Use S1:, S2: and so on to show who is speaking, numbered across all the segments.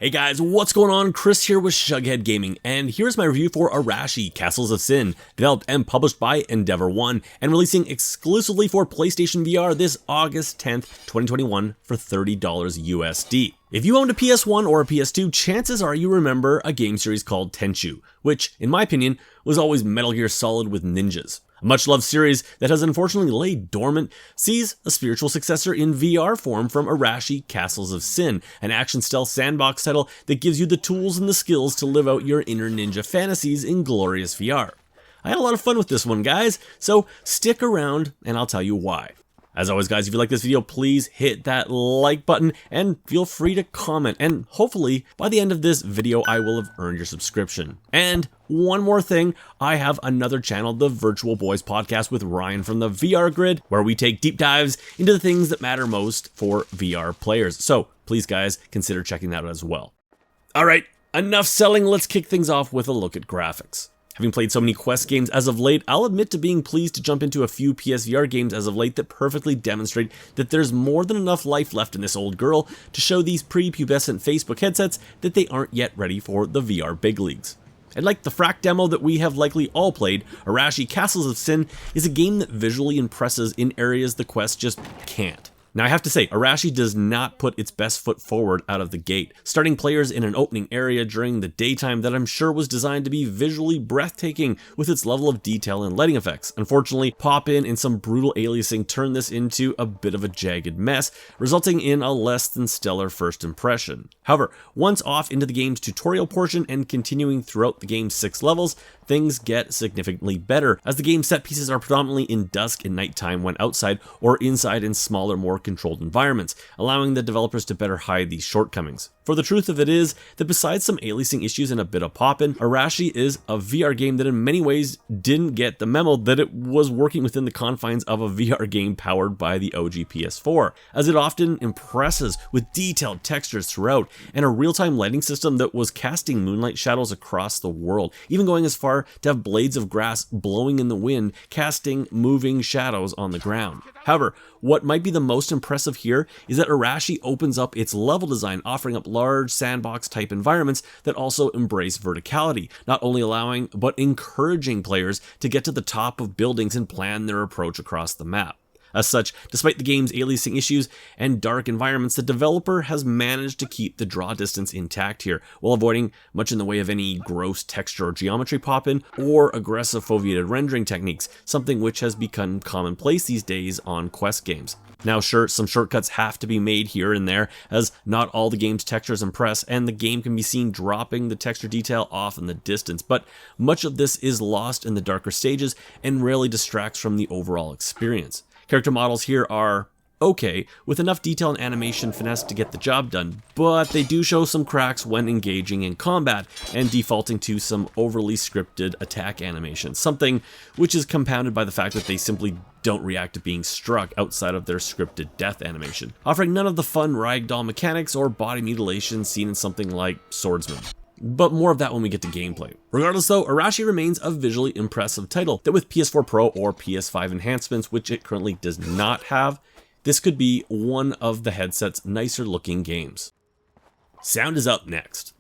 S1: Hey guys, what's going on? Chris here with Shughead Gaming, and here's my review for Arashi Castles of Sin, developed and published by Endeavor One, and releasing exclusively for PlayStation VR this August 10th, 2021 for $30 USD. If you owned a PS1 or a PS2, chances are you remember a game series called Tenchu, which, in my opinion, was always Metal Gear Solid with ninjas. A much-loved series that has unfortunately laid dormant sees a spiritual successor in VR form from Arashi Castles of Sin, an action-stealth sandbox title that gives you the tools and the skills to live out your inner ninja fantasies in glorious VR. I had a lot of fun with this one, guys, so stick around and I'll tell you why. As always, guys, if you like this video, please hit that like button and feel free to comment, and hopefully by the end of this video I will have earned your subscription. And one more thing, I have another channel, the Virtual Boys Podcast with Ryan from the VR Grid, where we take deep dives into the things that matter most for VR players. So please, guys, consider checking that out as well. Alright, enough selling, let's kick things off with a look at graphics. Having played so many Quest games as of late, I'll admit to being pleased to jump into a few PSVR games as of late that perfectly demonstrate that there's more than enough life left in this old girl to show these prepubescent Facebook headsets that they aren't yet ready for the VR big leagues. And like the frack demo that we have likely all played, Arashi Castles of Sin is a game that visually impresses in areas the Quest just can't. Now I have to say, Arashi does not put its best foot forward out of the gate, starting players in an opening area during the daytime that I'm sure was designed to be visually breathtaking with its level of detail and lighting effects. Unfortunately, pop-in and some brutal aliasing turned this into a bit of a jagged mess, resulting in a less than stellar first impression. However, once off into the game's tutorial portion and continuing throughout the game's 6 levels, things get significantly better, as the game's set pieces are predominantly in dusk and nighttime when outside or inside in smaller, more controlled environments, allowing the developers to better hide these shortcomings. For the truth of it is that besides some aliasing issues and a bit of pop-in, Arashi is a VR game that in many ways didn't get the memo that it was working within the confines of a VR game powered by the OG PS4, as it often impresses with detailed textures throughout and a real-time lighting system that was casting moonlight shadows across the world, even going as far to have blades of grass blowing in the wind, casting moving shadows on the ground. However, what might be the most impressive here is that Arashi opens up its level design, offering up large sandbox type environments that also embrace verticality, not only allowing but encouraging players to get to the top of buildings and plan their approach across the map. As such, despite the game's aliasing issues and dark environments, the developer has managed to keep the draw distance intact here, while avoiding much in the way of any gross texture or geometry pop-in or aggressive foveated rendering techniques, something which has become commonplace these days on Quest games. Now sure, some shortcuts have to be made here and there, as not all the game's textures impress, and the game can be seen dropping the texture detail off in the distance, but much of this is lost in the darker stages and rarely distracts from the overall experience. Character models here are okay, with enough detail and animation finesse to get the job done, but they do show some cracks when engaging in combat and defaulting to some overly scripted attack animations, something which is compounded by the fact that they simply don't react to being struck outside of their scripted death animation, offering none of the fun ragdoll mechanics or body mutilation seen in something like Swordsman. But more of that when we get to gameplay. Regardless though, Arashi remains a visually impressive title that with PS4 Pro or PS5 enhancements, which it currently does not have, this could be one of the headset's nicer looking games. Sound is up next.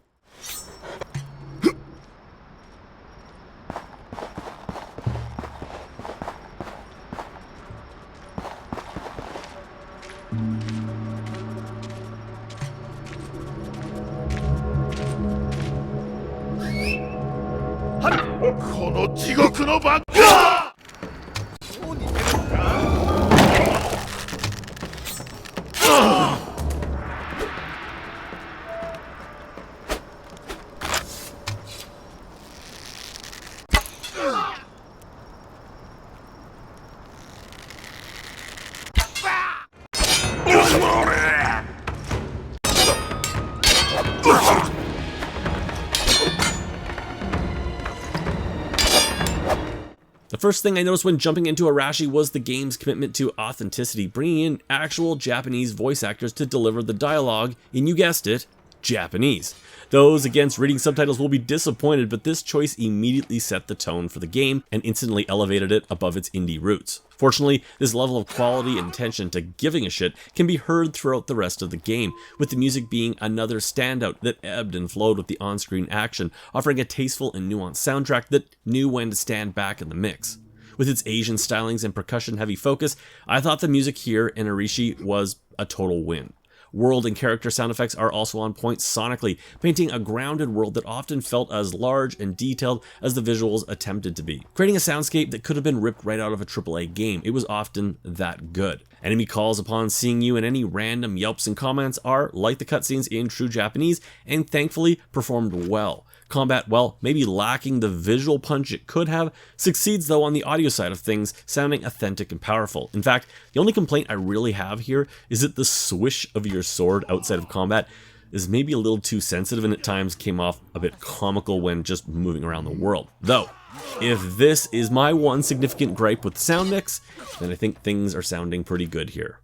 S1: The first thing I noticed when jumping into Arashi was the game's commitment to authenticity, bringing in actual Japanese voice actors to deliver the dialogue in, you guessed it, Japanese. Those against reading subtitles will be disappointed, but this choice immediately set the tone for the game and instantly elevated it above its indie roots. Fortunately, this level of quality and attention to giving a shit can be heard throughout the rest of the game, with the music being another standout that ebbed and flowed with the on-screen action, offering a tasteful and nuanced soundtrack that knew when to stand back in the mix. With its Asian stylings and percussion-heavy focus, I thought the music here in Arashi was a total win. World and character sound effects are also on point sonically, painting a grounded world that often felt as large and detailed as the visuals attempted to be, creating a soundscape that could have been ripped right out of a AAA game. It was often that good. Enemy calls upon seeing you and any random yelps and comments are, like the cutscenes in true Japanese, and thankfully performed well. Combat, while maybe lacking the visual punch it could have, succeeds though on the audio side of things, sounding authentic and powerful. In fact, the only complaint I really have here is that the swish of your sword outside of combat is maybe a little too sensitive and at times came off a bit comical when just moving around the world. Though, if this is my one significant gripe with the sound mix, then I think things are sounding pretty good here.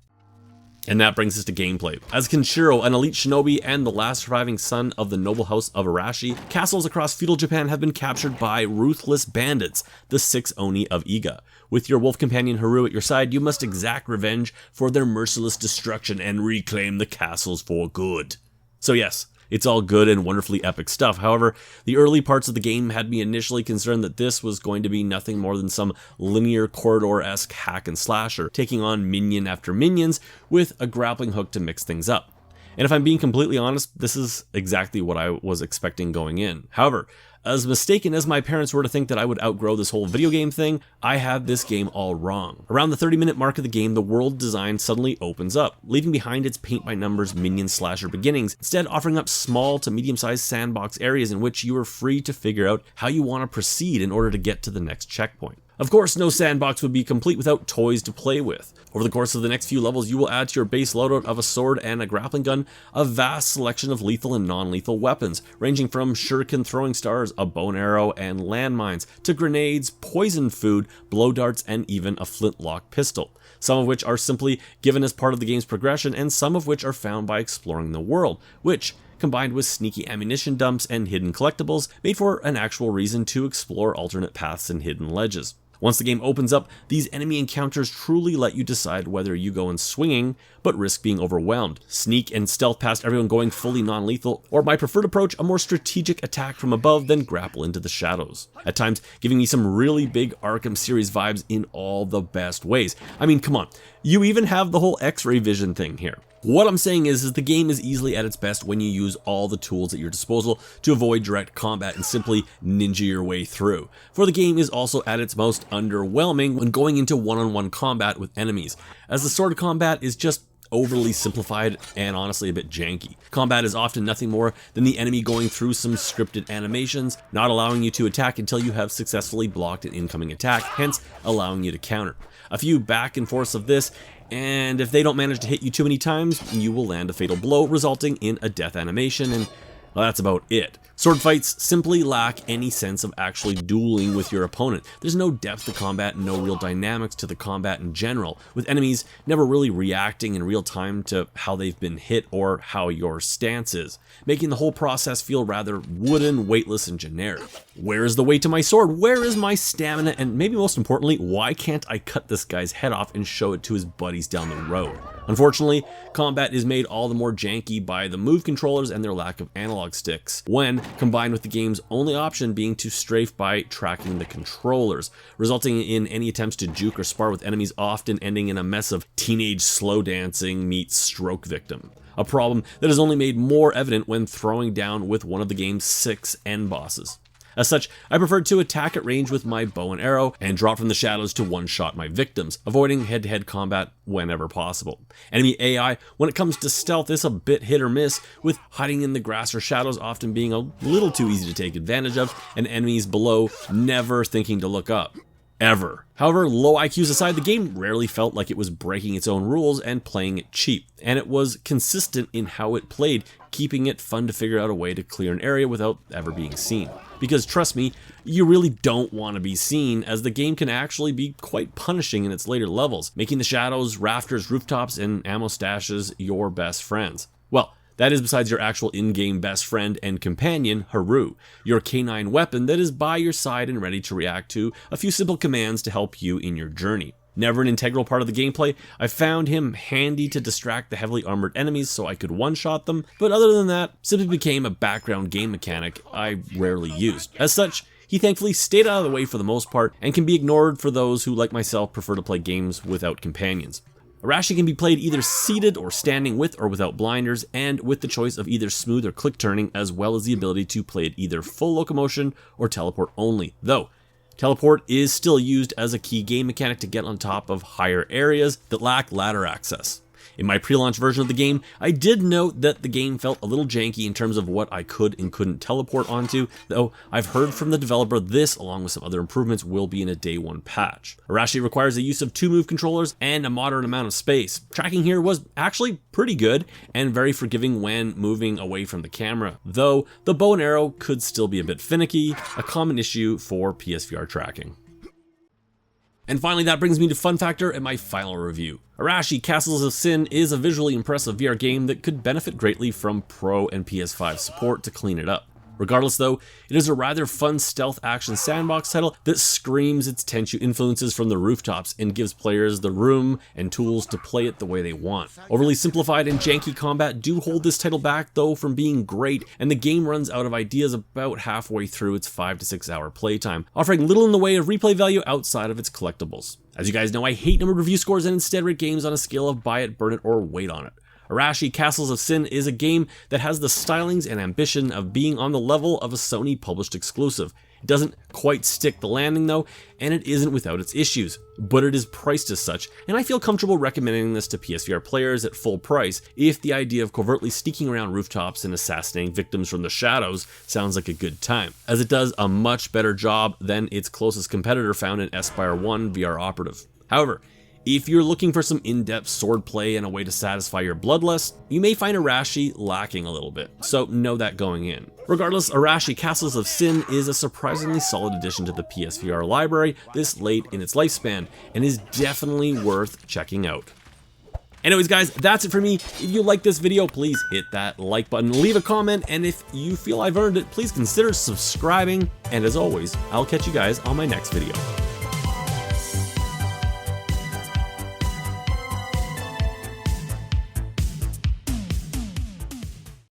S1: And that brings us to gameplay. As Kenshiro, an elite shinobi and the last surviving son of the noble house of Arashi, castles across feudal Japan have been captured by ruthless bandits, the 6 Oni of Iga. With your wolf companion Haru at your side, you must exact revenge for their merciless destruction and reclaim the castles for good. So yes, it's all good and wonderfully epic stuff. However, the early parts of the game had me initially concerned that this was going to be nothing more than some linear corridor-esque hack and slasher, taking on minion after minions with a grappling hook to mix things up. And if I'm being completely honest, this is exactly what I was expecting going in. However, as mistaken as my parents were to think that I would outgrow this whole video game thing, I had this game all wrong. Around the 30-minute mark of the game, the world design suddenly opens up, leaving behind its paint-by-numbers minion slasher beginnings, instead offering up small to medium-sized sandbox areas in which you are free to figure out how you want to proceed in order to get to the next checkpoint. Of course, no sandbox would be complete without toys to play with. Over the course of the next few levels, you will add to your base loadout of a sword and a grappling gun a vast selection of lethal and non-lethal weapons, ranging from shuriken throwing stars, a bow and arrow, and landmines, to grenades, poison food, blow darts, and even a flintlock pistol. Some of which are simply given as part of the game's progression, and some of which are found by exploring the world, which, combined with sneaky ammunition dumps and hidden collectibles, made for an actual reason to explore alternate paths and hidden ledges. Once the game opens up, these enemy encounters truly let you decide whether you go in swinging, but risk being overwhelmed, sneak and stealth past everyone going fully non-lethal, or my preferred approach, a more strategic attack from above than grapple into the shadows. At times, giving me some really big Arkham series vibes in all the best ways. I mean, come on, you even have the whole X-ray vision thing here. What I'm saying is the game is easily at its best when you use all the tools at your disposal to avoid direct combat and simply ninja your way through. For the game is also at its most underwhelming when going into one-on-one combat with enemies, as the sword combat is just overly simplified and honestly a bit janky. Combat is often nothing more than the enemy going through some scripted animations, not allowing you to attack until you have successfully blocked an incoming attack, hence allowing you to counter. A few back and forths of this, and if they don't manage to hit you too many times, you will land a fatal blow, resulting in a death animation, and well, that's about it. Sword fights simply lack any sense of actually dueling with your opponent. There's no depth to combat and no real dynamics to the combat in general, with enemies never really reacting in real time to how they've been hit or how your stance is, making the whole process feel rather wooden, weightless, and generic. Where is the weight to my sword? Where is my stamina? And maybe most importantly, why can't I cut this guy's head off and show it to his buddies down the road? Unfortunately, combat is made all the more janky by the move controllers and their lack of analog sticks, when combined with the game's only option being to strafe by tracking the controllers, resulting in any attempts to juke or spar with enemies often ending in a mess of teenage slow dancing meets stroke victim. A problem that is only made more evident when throwing down with one of the game's 6 end bosses. As such, I preferred to attack at range with my bow and arrow and drop from the shadows to one-shot my victims, avoiding head-to-head combat whenever possible. Enemy AI, when it comes to stealth, is a bit hit or miss, with hiding in the grass or shadows often being a little too easy to take advantage of, and enemies below never thinking to look up. ever. However, low IQs aside, the game rarely felt like it was breaking its own rules and playing it cheap, and it was consistent in how it played, keeping it fun to figure out a way to clear an area without ever being seen. Because trust me, you really don't want to be seen, as the game can actually be quite punishing in its later levels, making the shadows, rafters, rooftops, and ammo stashes your best friends. Well, that is besides your actual in-game best friend and companion, Haru, your canine weapon that is by your side and ready to react to a few simple commands to help you in your journey. Never an integral part of the gameplay, I found him handy to distract the heavily armored enemies so I could one-shot them, but other than that, simply became a background game mechanic I rarely used. As such, he thankfully stayed out of the way for the most part and can be ignored for those who, like myself, prefer to play games without companions. Arashi can be played either seated or standing with or without blinders, and with the choice of either smooth or click turning, as well as the ability to play it either full locomotion or teleport only, though teleport is still used as a key game mechanic to get on top of higher areas that lack ladder access. In my pre-launch version of the game, I did note that the game felt a little janky in terms of what I could and couldn't teleport onto, though I've heard from the developer this, along with some other improvements, will be in a day one patch. Arashi requires the use of 2 move controllers and a moderate amount of space. Tracking here was actually pretty good and very forgiving when moving away from the camera, though the bow and arrow could still be a bit finicky, a common issue for PSVR tracking. And finally, that brings me to fun factor and my final review. Arashi Castles of Sin is a visually impressive VR game that could benefit greatly from Pro and PS5 support to clean it up. Regardless though, it is a rather fun stealth action sandbox title that screams its Tenchu influences from the rooftops and gives players the room and tools to play it the way they want. Overly simplified and janky combat do hold this title back though from being great, and the game runs out of ideas about halfway through its 5 to 6 hour playtime, offering little in the way of replay value outside of its collectibles. As you guys know, I hate numbered review scores and instead rate games on a scale of buy it, burn it, or wait on it. Arashi Castles of Sin is a game that has the stylings and ambition of being on the level of a Sony published exclusive. It doesn't quite stick the landing though, and it isn't without its issues, but it is priced as such, and I feel comfortable recommending this to PSVR players at full price if the idea of covertly sneaking around rooftops and assassinating victims from the shadows sounds like a good time, as it does a much better job than its closest competitor found in Espire 1 VR Operative. However, if you're looking for some in-depth swordplay and a way to satisfy your bloodlust, you may find Arashi lacking a little bit, so know that going in. Regardless, Arashi Castles of Sin is a surprisingly solid addition to the PSVR library this late in its lifespan, and is definitely worth checking out. Anyways guys, that's it for me. If you like this video, please hit that like button, leave a comment, and if you feel I've earned it, please consider subscribing, and as always, I'll catch you guys on my next video.